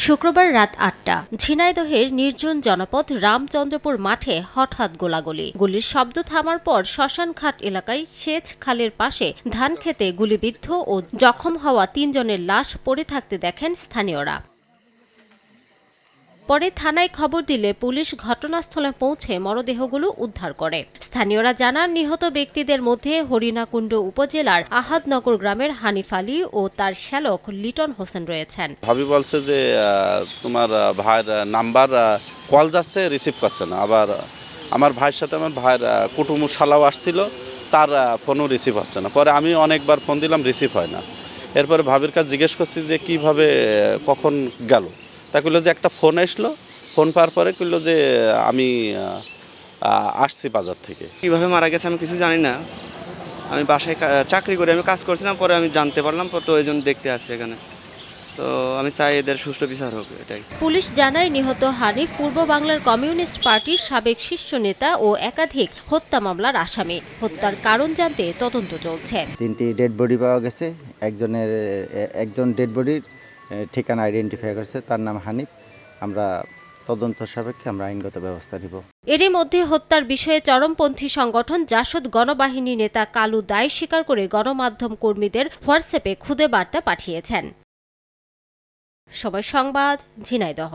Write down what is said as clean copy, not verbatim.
শুক্রবার রাত ৮টা ঝিনাইদহের নির্জন জনপদ রামচন্দ্রপুর মাঠে হঠাৎ গোলাগুলি। গুলির শব্দ থামার পর শ্মশানঘাট এলাকায় সেচ খালের পাশে ধান খেতে গুলিবিদ্ধ ও জখম হওয়া ৩ জনের লাশ পড়ে থাকতে দেখেন স্থানীয়রা। পরে থানায় খবর দিলে পুলিশ ঘটনাস্থলে পৌঁছে মরদেহগুলো উদ্ধার করে। স্থানীয়রা জানান, নিহত ব্যক্তিদের মধ্যে হরিণাকুণ্ড উপজেলার আহাদনগর গ্রামের হানিফ আলী ও তার শ্যালক লিটন হোসেন রয়েছেন। ভাবি বলছে যে তোমার ভাইয়ের নাম্বার কল যাচ্ছে, রিসিভ করছে না। আবার আমার ভাইয়ের সাথে আমার ভাইয়ের কুটুম শালাও আসছিল, তার ফোনও রিসিভ হচ্ছে না। পরে আমি অনেকবার ফোন দিলাম, রিসিভ হয় না। এরপরে ভাবির কাছে জিজ্ঞেস করছি যে কিভাবে কখন গেল। তা কইলো যে একটা ফোন আসলো, ফোন পাওয়ার পরে কইলো যে আমি আসছি বাজার থেকে। কীভাবে মারা গেছে আমি কিছু জানি না। আমি বাসায় চাকরি করে আমি কাজ করছিলাম, পরে আমি জানতে পারলাম, তো ওই জন্য দেখতে আসছি এখানে। তো আমি চাই এদের সুষ্ঠু বিচার হোক, এটাই। পুলিশ জানায়, নিহত হানিফ পূর্ব বাংলার কমিউনিস্ট পার্টির সাবেক শীর্ষ নেতা ও একাধিক হত্যা মামলার আসামি। হত্যার কারণ জানতে তদন্ত চলছে। 3টি ডেড বডি পাওয়া গেছে। একজন ডেড বডির ঠিকানা আইডেন্টিফাই করেছে, তার নাম হানিফ। আমরা তদন্ত সাপেক্ষে আমরা আইনগত ব্যবস্থা নিব। এরই মধ্যে হত্যার বিষয়ে চরমপন্থী সংগঠন জাসদ গণবাহিনী নেতা কালু দায় স্বীকার করে গণমাধ্যম কর্মীদের হোয়াটসঅ্যাপে খুদে বার্তা পাঠিয়েছেন। সময় সংবাদ, ঝিনাইদহ।